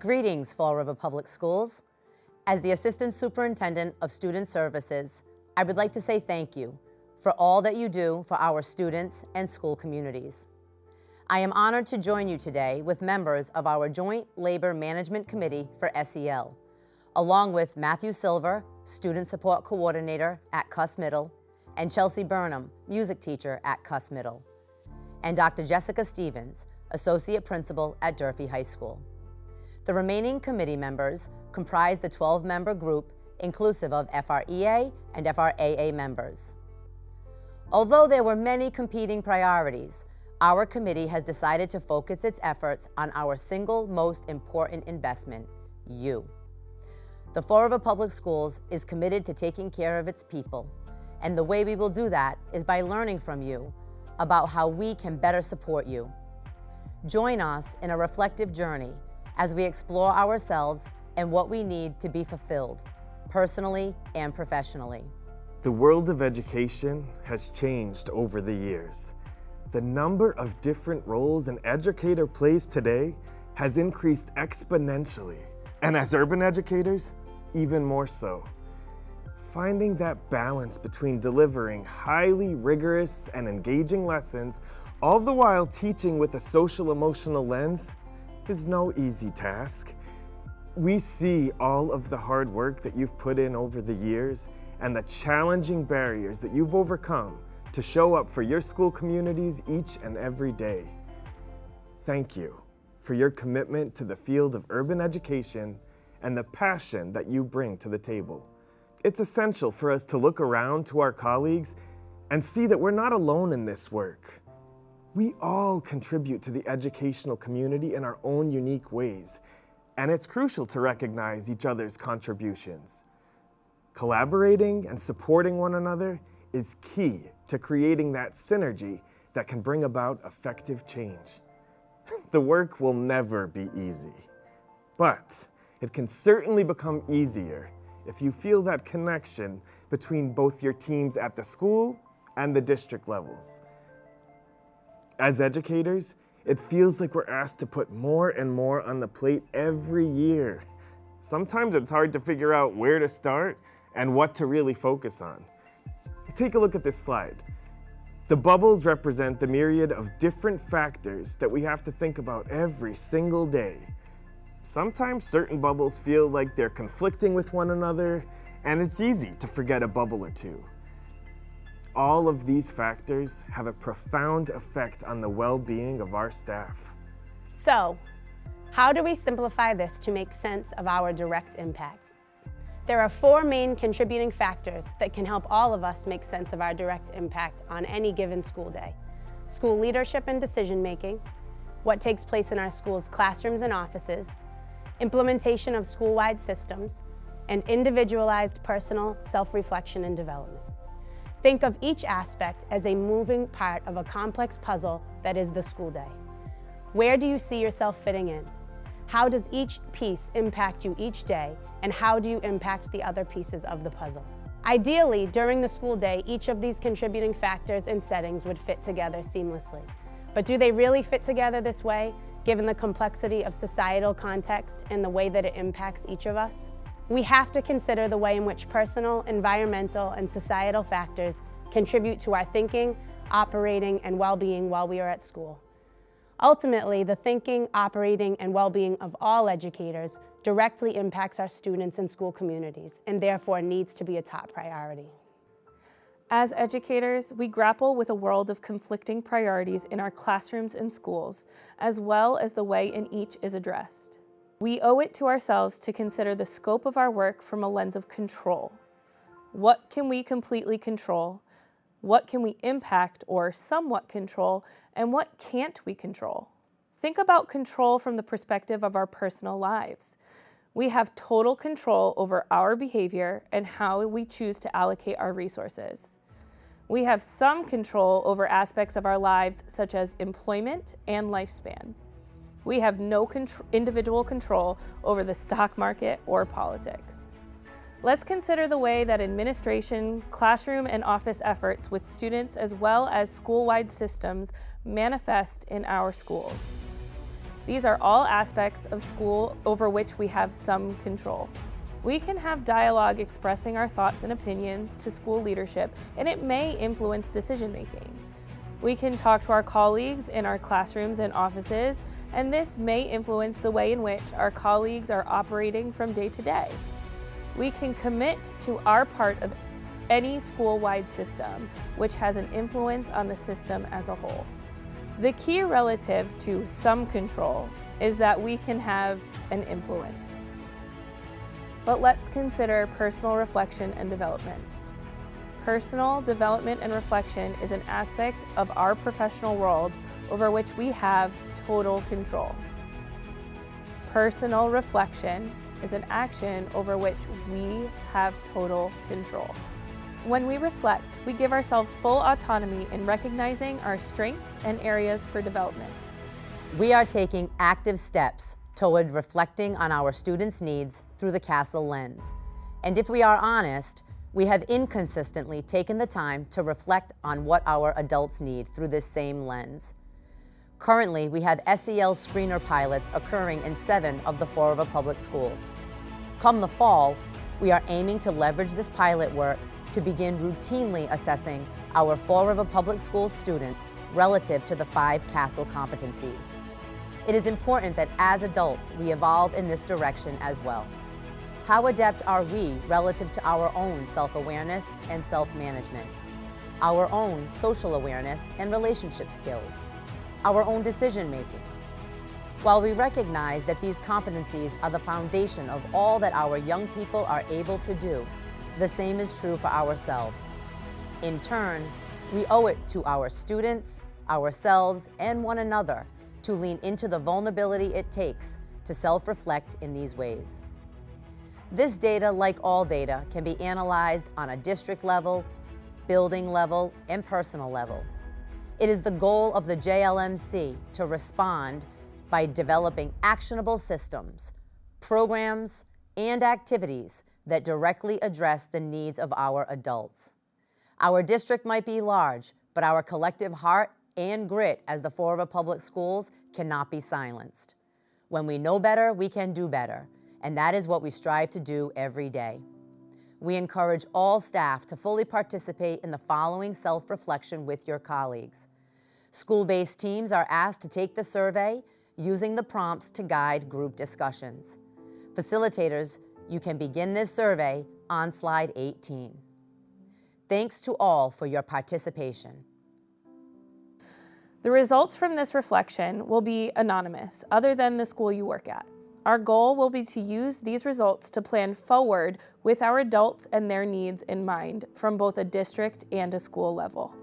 Greetings, Fall River Public Schools. As the Assistant Superintendent of Student Services, I would like to say thank you for all that you do for our students and school communities. I am honored to join you today with members of our Joint Labor Management Committee for SEL, along with Matthew Silver, Student Support Coordinator at Cuss Middle, and Chelsea Burnham, Music Teacher at Cuss Middle, and Dr. Jessica Stevens, Associate Principal at Durfee High School. The remaining committee members comprise the 12-member group inclusive of FREA and FRAA members. Although there were many competing priorities, our committee has decided to focus its efforts on our single most important investment, you. The Fall River Public Schools is committed to taking care of its people, and the way we will do that is by learning from you about how we can better support you. Join us in a reflective journey as we explore ourselves and what we need to be fulfilled, personally and professionally. The world of education has changed over the years. The number of different roles an educator plays today has increased exponentially, and as urban educators, even more so. Finding that balance between delivering highly rigorous and engaging lessons, all the while teaching with a social-emotional lens, is no easy task. We see all of the hard work that you've put in over the years and the challenging barriers that you've overcome to show up for your school communities each and every day. Thank you for your commitment to the field of urban education and the passion that you bring to the table. It's essential for us to look around to our colleagues and see that we're not alone in this work. We all contribute to the educational community in our own unique ways, and it's crucial to recognize each other's contributions. Collaborating and supporting one another is key to creating that synergy that can bring about effective change. The work will never be easy, but it can certainly become easier if you feel that connection between both your teams at the school and the district levels. As educators, it feels like we're asked to put more and more on the plate every year. Sometimes it's hard to figure out where to start and what to really focus on. Take a look at this slide. The bubbles represent the myriad of different factors that we have to think about every single day. Sometimes certain bubbles feel like they're conflicting with one another, and it's easy to forget a bubble or two. All of these factors have a profound effect on the well-being of our staff. So, how do we simplify this to make sense of our direct impact? There are 4 main contributing factors that can help all of us make sense of our direct impact on any given school day. School leadership and decision-making, what takes place in our school's classrooms and offices, implementation of school-wide systems, and individualized personal self-reflection and development. Think of each aspect as a moving part of a complex puzzle that is the school day. Where do you see yourself fitting in? How does each piece impact you each day, and how do you impact the other pieces of the puzzle? Ideally, during the school day, each of these contributing factors and settings would fit together seamlessly. But do they really fit together this way, given the complexity of societal context and the way that it impacts each of us? We have to consider the way in which personal, environmental, and societal factors contribute to our thinking, operating, and well-being while we are at school. Ultimately, the thinking, operating, and well-being of all educators directly impacts our students and school communities, and therefore needs to be a top priority. As educators, we grapple with a world of conflicting priorities in our classrooms and schools, as well as the way in each is addressed. We owe it to ourselves to consider the scope of our work from a lens of control. What can we completely control? What can we impact or somewhat control? And what can't we control? Think about control from the perspective of our personal lives. We have total control over our behavior and how we choose to allocate our resources. We have some control over aspects of our lives, such as employment and lifespan. We have no individual control over the stock market or politics. Let's consider the way that administration, classroom, and office efforts with students as well as school-wide systems manifest in our schools. These are all aspects of school over which we have some control. We can have dialogue expressing our thoughts and opinions to school leadership, and it may influence decision-making. We can talk to our colleagues in our classrooms and offices, and this may influence the way in which our colleagues are operating from day to day. We can commit to our part of any school-wide system, which has an influence on the system as a whole. The key relative to some control is that we can have an influence. But let's consider personal reflection and development. Personal development and reflection is an aspect of our professional world over which we have total control. Personal reflection is an action over which we have total control. When we reflect, we give ourselves full autonomy in recognizing our strengths and areas for development. We are taking active steps toward reflecting on our students' needs through the CASEL lens. And if we are honest, we have inconsistently taken the time to reflect on what our adults need through this same lens. Currently, we have SEL screener pilots occurring in 7 of the Fall River Public Schools. Come the fall, we are aiming to leverage this pilot work to begin routinely assessing our Fall River Public Schools students relative to the 5 CASEL competencies. It is important that as adults, we evolve in this direction as well. How adept are we relative to our own self-awareness and self-management, our own social awareness and relationship skills, our own decision-making? While we recognize that these competencies are the foundation of all that our young people are able to do, the same is true for ourselves. In turn, we owe it to our students, ourselves, and one another to lean into the vulnerability it takes to self-reflect in these ways. This data, like all data, can be analyzed on a district level, building level, and personal level. It is the goal of the JLMC to respond by developing actionable systems, programs, and activities that directly address the needs of our adults. Our district might be large, but our collective heart and grit as the Fall River Public Schools cannot be silenced. When we know better, we can do better, and that is what we strive to do every day. We encourage all staff to fully participate in the following self-reflection with your colleagues. School-based teams are asked to take the survey using the prompts to guide group discussions. Facilitators, you can begin this survey on slide 18. Thanks to all for your participation. The results from this reflection will be anonymous, other than the school you work at. Our goal will be to use these results to plan forward with our adults and their needs in mind from both a district and a school level.